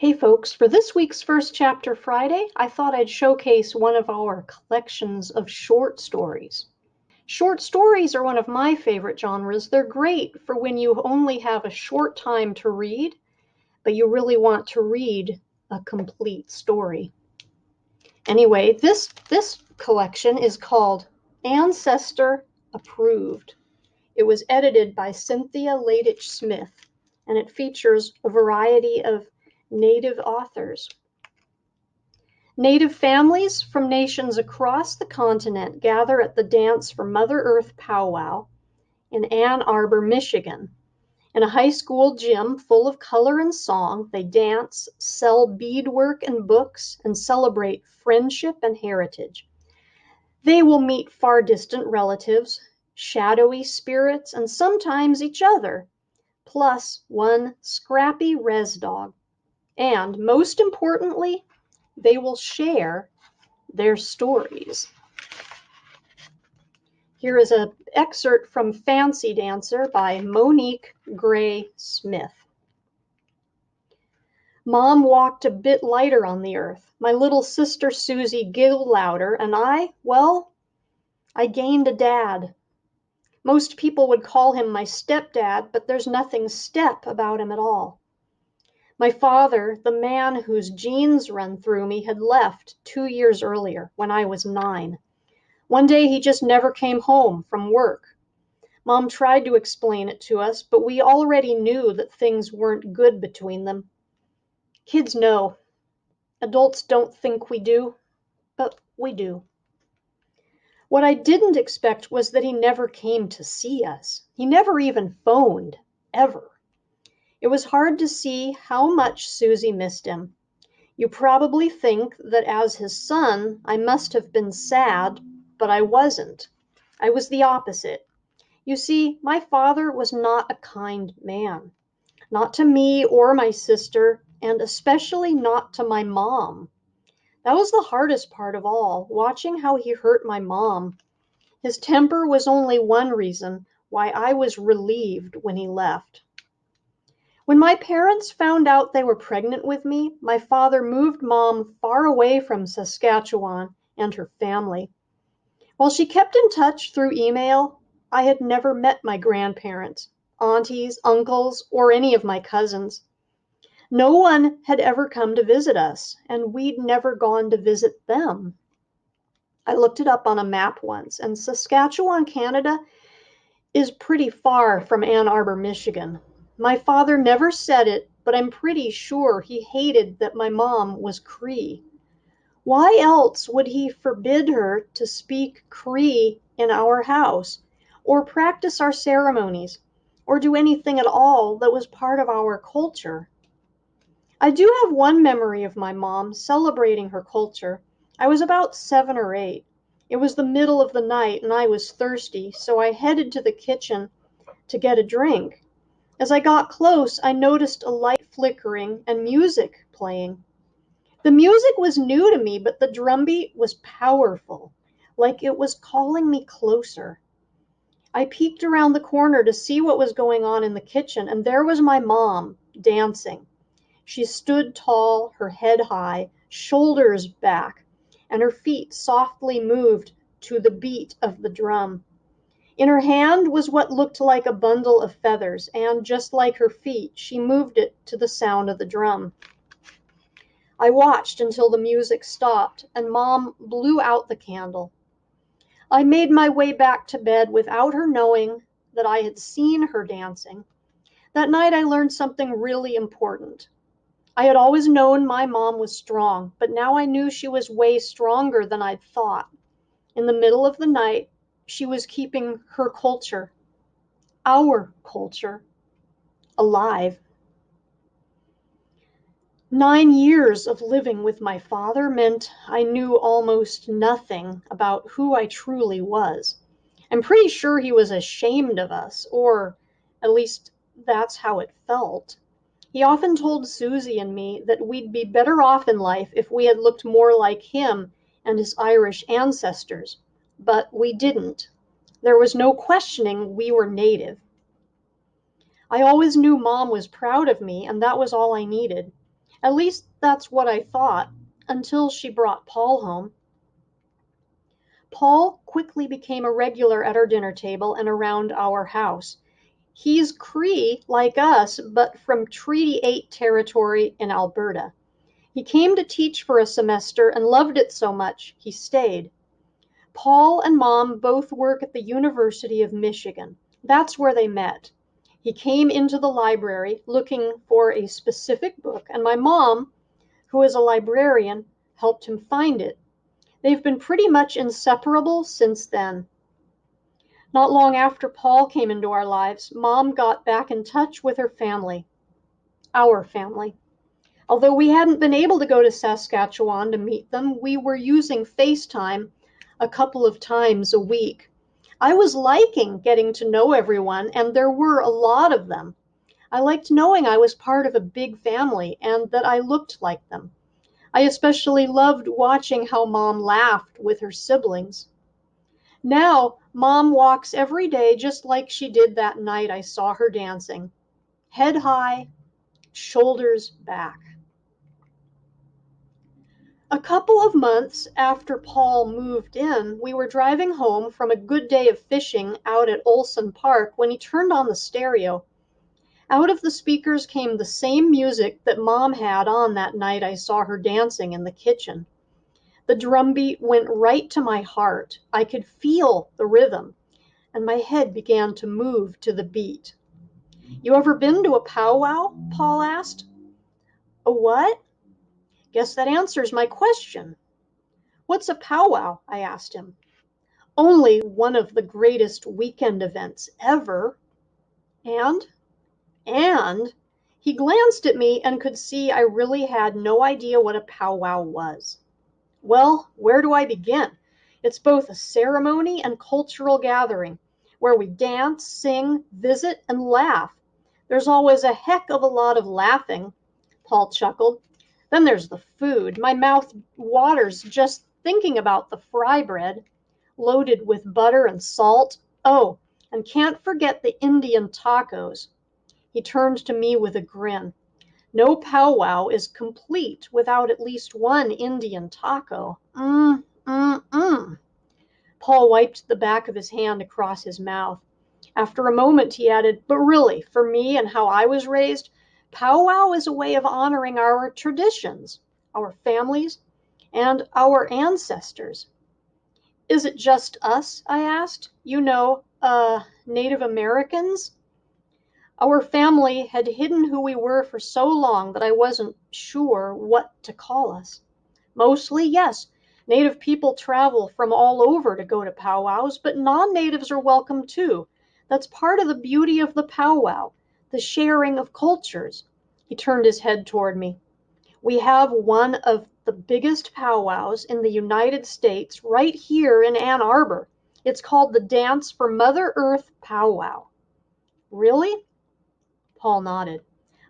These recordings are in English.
Hey folks, for this week's First Chapter Friday, I thought I'd showcase one of our collections of short stories. Short stories are one of my favorite genres. They're great for when you only have a short time to read, but you really want to read a complete story. Anyway, this collection is called Ancestor Approved. It was edited by Cynthia Leitich Smith, and it features a variety of Native authors. Native families from nations across the continent gather at the dance for Mother Earth Powwow in Ann Arbor, Michigan. In a high school gym full of color and song, they dance, sell beadwork and books, and celebrate friendship and heritage. They will meet far distant relatives, shadowy spirits, and sometimes each other, plus one scrappy res dog. And most importantly, they will share their stories. Here is an excerpt from Fancy Dancer by Monique Gray Smith. Mom walked a bit lighter on the earth. My little sister Susie giggled louder, and I gained a dad. Most people would call him my stepdad, but there's nothing step about him at all. My father, the man whose genes run through me, had left 2 years earlier when I was 9. One day he just never came home from work. Mom tried to explain it to us, but we already knew that things weren't good between them. Kids know. Adults don't think we do, but we do. What I didn't expect was that he never came to see us. He never even phoned, ever. It was hard to see how much Susie missed him. You probably think that as his son, I must have been sad, but I wasn't. I was the opposite. You see, my father was not a kind man. Not to me or my sister, and especially not to my mom. That was the hardest part of all, watching how he hurt my mom. His temper was only one reason why I was relieved when he left. When my parents found out they were pregnant with me, my father moved Mom far away from Saskatchewan and her family. While she kept in touch through email, I had never met my grandparents, aunties, uncles, or any of my cousins. No one had ever come to visit us, and we'd never gone to visit them. I looked it up on a map once, and Saskatchewan, Canada, is pretty far from Ann Arbor, Michigan. My father never said it, but I'm pretty sure he hated that my mom was Cree. Why else would he forbid her to speak Cree in our house, or practice our ceremonies, or do anything at all that was part of our culture? I do have one memory of my mom celebrating her culture. I was about 7 or 8. It was the middle of the night and I was thirsty, so I headed to the kitchen to get a drink. As I got close, I noticed a light flickering and music playing. The music was new to me, but the drumbeat was powerful, like it was calling me closer. I peeked around the corner to see what was going on in the kitchen, and there was my mom, dancing. She stood tall, her head high, shoulders back, and her feet softly moved to the beat of the drum. In her hand was what looked like a bundle of feathers, and just like her feet, she moved it to the sound of the drum. I watched until the music stopped, and Mom blew out the candle. I made my way back to bed without her knowing that I had seen her dancing. That night I learned something really important. I had always known my mom was strong, but now I knew she was way stronger than I'd thought. In the middle of the night, she was keeping her culture, our culture, alive. 9 years of living with my father meant I knew almost nothing about who I truly was. I'm pretty sure he was ashamed of us, or at least that's how it felt. He often told Susie and me that we'd be better off in life if we had looked more like him and his Irish ancestors, but we didn't. There was no questioning we were native. I always knew Mom was proud of me, and that was all I needed. At least that's what I thought, until she brought Paul home. Paul quickly became a regular at our dinner table and around our house. He's Cree like us, but from Treaty 8 territory in Alberta. He came to teach for a semester and loved it so much he stayed. Paul and Mom both work at the University of Michigan. That's where they met. He came into the library looking for a specific book, and my mom, who is a librarian, helped him find it. They've been pretty much inseparable since then. Not long after Paul came into our lives, Mom got back in touch with her family, our family. Although we hadn't been able to go to Saskatchewan to meet them, we were using FaceTime a couple of times a week. I was liking getting to know everyone, and there were a lot of them. I liked knowing I was part of a big family and that I looked like them. I especially loved watching how Mom laughed with her siblings. Now, Mom walks every day just like she did that night I saw her dancing. Head high, shoulders back. A couple of months after Paul moved in, we were driving home from a good day of fishing out at Olson Park when he turned on the stereo. Out of the speakers came the same music that Mom had on that night I saw her dancing in the kitchen. The drumbeat went right to my heart. I could feel the rhythm, and my head began to move to the beat. "You ever been to a powwow?" Paul asked. "A what?" "Guess that answers my question." "What's a powwow?" I asked him. "Only one of the greatest weekend events ever." And? And he glanced at me and could see I really had no idea what a powwow was. Well, where do I begin? It's both a ceremony and cultural gathering where we dance, sing, visit, and laugh. There's always a heck of a lot of laughing, Paul chuckled. Then there's the food. My mouth waters just thinking about the fry bread, loaded with butter and salt. Oh, and can't forget the Indian tacos. He turned to me with a grin. No powwow is complete without at least one Indian taco. Paul wiped the back of his hand across his mouth. After a moment, he added, "But really, for me and how I was raised, powwow is a way of honoring our traditions, our families, and our ancestors." "Is it just us?" I asked. Native Americans? Our family had hidden who we were for so long that I wasn't sure what to call us. Mostly, yes. Native people travel from all over to go to powwows, but non-natives are welcome too. That's part of the beauty of the powwow, the sharing of cultures. He turned his head toward me. We have one of the biggest powwows in the United States right here in Ann Arbor. It's called the Dance for Mother Earth Powwow. Really? Paul nodded.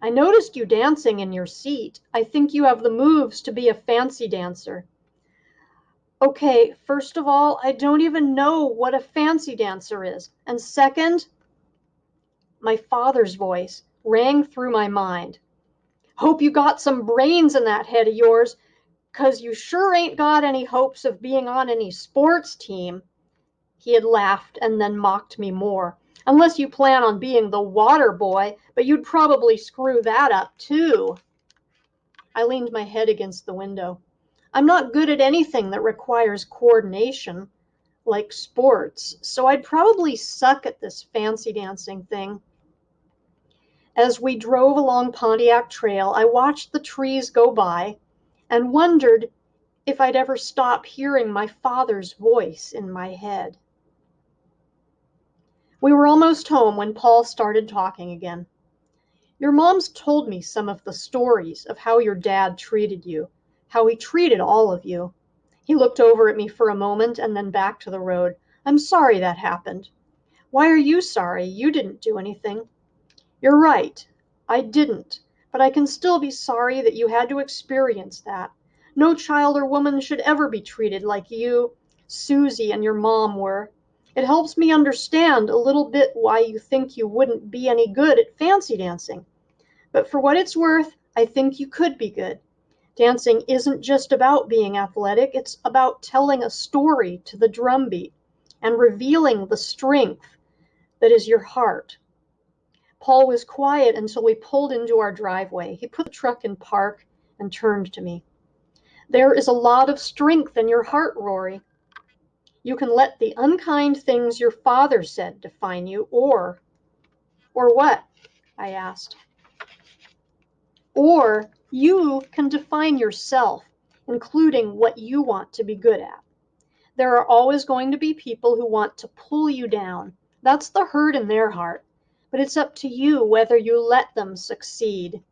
"I noticed you dancing in your seat. I think you have the moves to be a fancy dancer." "Okay, first of all, I don't even know what a fancy dancer is. And second," my father's voice rang through my mind. "Hope you got some brains in that head of yours, 'cause you sure ain't got any hopes of being on any sports team." He had laughed and then mocked me more. "Unless you plan on being the water boy, but you'd probably screw that up too." I leaned my head against the window. "I'm not good at anything that requires coordination, like sports, so I'd probably suck at this fancy dancing thing." As we drove along Pontiac Trail, I watched the trees go by and wondered if I'd ever stop hearing my father's voice in my head. We were almost home when Paul started talking again. "Your mom's told me some of the stories of how your dad treated you, how he treated all of you." He looked over at me for a moment and then back to the road. "I'm sorry that happened." "Why are you sorry? You didn't do anything." "You're right. I didn't. But I can still be sorry that you had to experience that. No child or woman should ever be treated like you, Susie, and your mom were. It helps me understand a little bit why you think you wouldn't be any good at fancy dancing. But for what it's worth, I think you could be good. Dancing isn't just about being athletic, it's about telling a story to the drumbeat and revealing the strength that is your heart. Paul was quiet until we pulled into our driveway. He put the truck in park and turned to me. There is a lot of strength in your heart, Rory. You can let the unkind things your father said define you, or what? I asked. Or you can define yourself, including what you want to be good at. There are always going to be people who want to pull you down. That's the hurt in their heart. But it's up to you whether you let them succeed.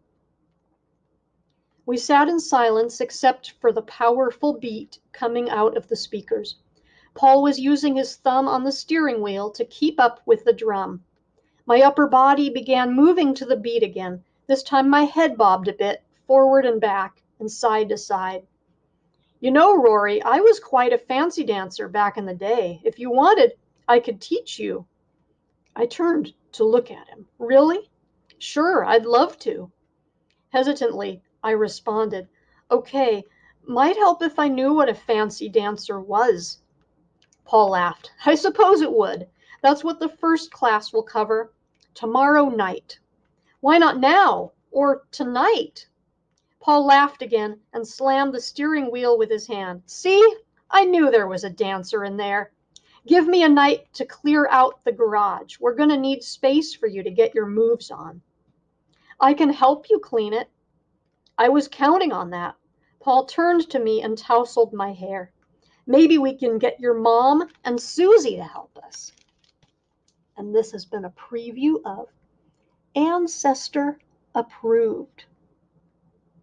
We sat in silence except for the powerful beat coming out of the speakers. Paul was using his thumb on the steering wheel to keep up with the drum. My upper body began moving to the beat again. This time my head bobbed a bit, forward and back, and side to side. You know, Rory, I was quite a fancy dancer back in the day. If you wanted, I could teach you. I turned to look at him. Really? Sure, I'd love to. Hesitantly, I responded, okay, might help if I knew what a fancy dancer was. Paul laughed. I suppose it would. That's what the first class will cover. Tomorrow night. Why not now? Or tonight? Paul laughed again and slammed the steering wheel with his hand. See? I knew there was a dancer in there. Give me a night to clear out the garage. We're going to need space for you to get your moves on. I can help you clean it. I was counting on that. Paul turned to me and tousled my hair. Maybe we can get your mom and Susie to help us. And this has been a preview of Ancestor Approved.